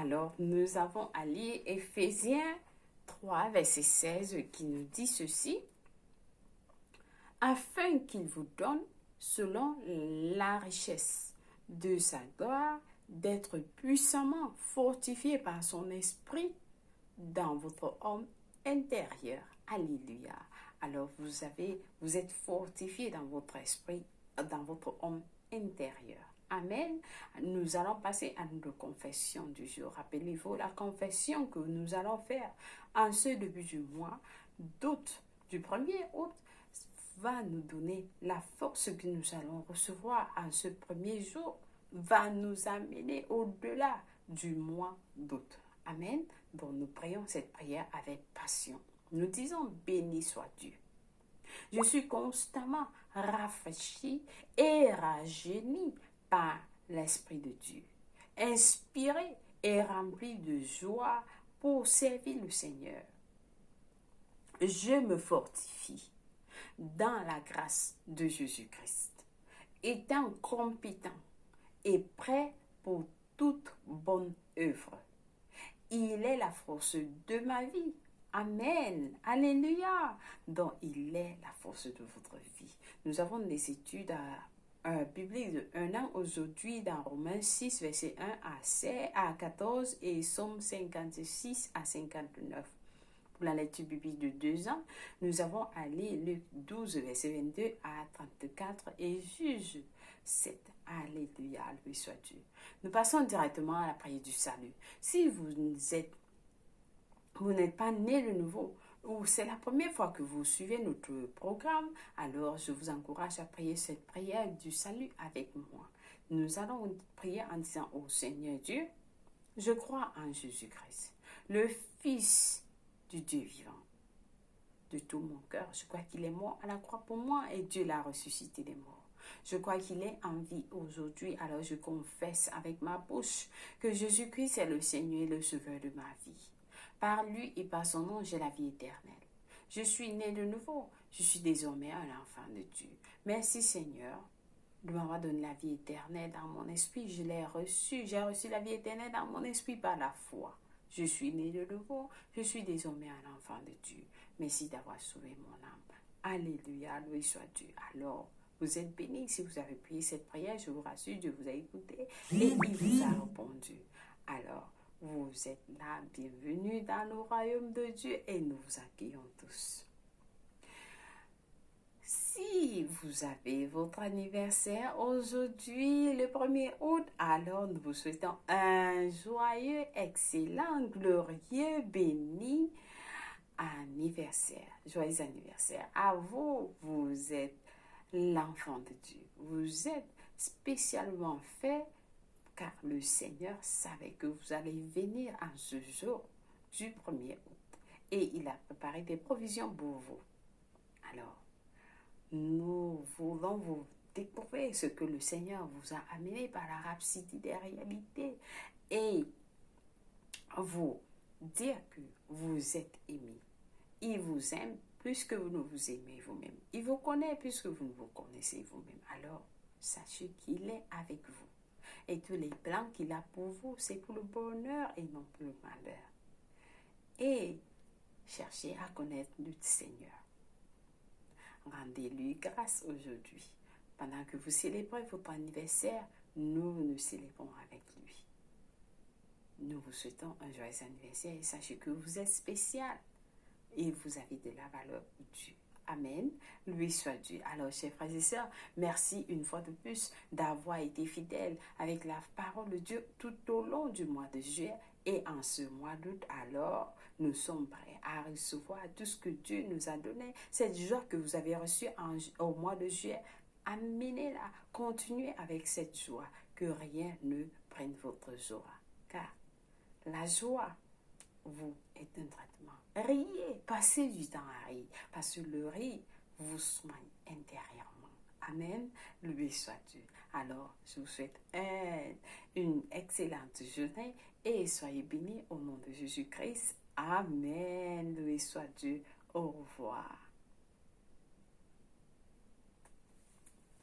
Alors, nous avons à lire Éphésiens 3, verset 16, qui nous dit ceci. Afin qu'il vous donne, selon la richesse de sa gloire, d'être puissamment fortifié par son esprit dans votre homme intérieur. Alléluia. Alors vous êtes fortifié dans votre esprit, dans votre homme intérieur. Amen. Nous allons passer à notre confession du jour. Rappelez-vous la confession que nous allons faire en ce début du mois d'août, du 1er août, va nous donner la force que nous allons recevoir en ce premier jour, va nous amener au-delà du mois d'août. Amen. Donc nous prions cette prière avec passion. Nous disons béni soit Dieu. Je suis constamment rafraîchi et rajeuni par l'Esprit de Dieu, inspiré et rempli de joie pour servir le Seigneur. Je me fortifie dans la grâce de Jésus-Christ, étant compétent et prêt pour toute bonne œuvre. Il est la force de ma vie. Amen. Alléluia. Donc, il est la force de votre vie. Nous avons des études bibliques de 1 an aujourd'hui dans Romains 6, verset 1 à 14 et Psaume 56 à 59. Pour la lecture biblique de 2 ans, nous avons à lire Luc 12, verset 22 à 34 et Juge 7. Alléluia, loué soit Dieu. Nous passons directement à la prière du salut. Si vous n'êtes pas né de nouveau, ou c'est la première fois que vous suivez notre programme, alors je vous encourage à prier cette prière du salut avec moi. Nous allons prier en disant: ô Seigneur Dieu, je crois en Jésus-Christ, le Fils du Dieu vivant. De tout mon cœur, je crois qu'il est mort à la croix pour moi et Dieu l'a ressuscité des morts. Je crois qu'il est en vie aujourd'hui, alors je confesse avec ma bouche que Jésus-Christ est le Seigneur et le Sauveur de ma vie. Par lui et par son nom, j'ai la vie éternelle. Je suis né de nouveau, je suis désormais un enfant de Dieu. Merci Seigneur de m'avoir donné la vie éternelle dans mon esprit. Je l'ai reçue, j'ai reçu la vie éternelle dans mon esprit par la foi. Je suis né de nouveau, je suis désormais un enfant de Dieu. Merci d'avoir sauvé mon âme. Alléluia, loué soit Dieu. Alors, vous êtes bénis si vous avez prié cette prière, je vous rassure, Dieu vous a écouté et il vous a répondu. Alors, vous êtes là, bienvenue dans le royaume de Dieu et nous vous accueillons tous. Si vous avez votre anniversaire aujourd'hui, le 1er août, alors nous vous souhaitons un joyeux, excellent, glorieux, béni anniversaire. Joyeux anniversaire à vous. Vous êtes l'enfant de Dieu. Vous êtes spécialement fait car le Seigneur savait que vous allez venir en ce jour du 1er août et il a préparé des provisions pour vous. Alors, nous voulons vous découvrir ce que le Seigneur vous a amené par la rapidité des réalités et vous dire que vous êtes aimé. Il vous aime plus que vous ne vous aimez vous-même. Il vous connaît plus que vous ne vous connaissez vous-même. Alors, sachez qu'il est avec vous. Et tous les plans qu'il a pour vous, c'est pour le bonheur et non pour le malheur. Et cherchez à connaître notre Seigneur. Rendez-lui grâce aujourd'hui. Pendant que vous célébrez votre anniversaire, nous célébrons avec lui. Nous vous souhaitons un joyeux anniversaire et sachez que vous êtes spécial et vous avez de la valeur pour Dieu. Amen. Loué soit Dieu. Alors, chers frères et sœurs, merci une fois de plus d'avoir été fidèles avec la parole de Dieu tout au long du mois de juillet. Et en ce mois d'août, alors, nous sommes prêts à recevoir tout ce que Dieu nous a donné. Cette joie que vous avez reçue au mois de juillet, amenez-la. Continuez avec cette joie. Que rien ne prenne votre joie. Car la joie vous est un traitement. Riez, passez du temps à rire, parce que le rire vous soigne intérieurement. Amen. Loué soit Dieu. Alors, je vous souhaite une excellente journée et soyez bénis au nom de Jésus-Christ. Amen. Loué soit Dieu. Au revoir.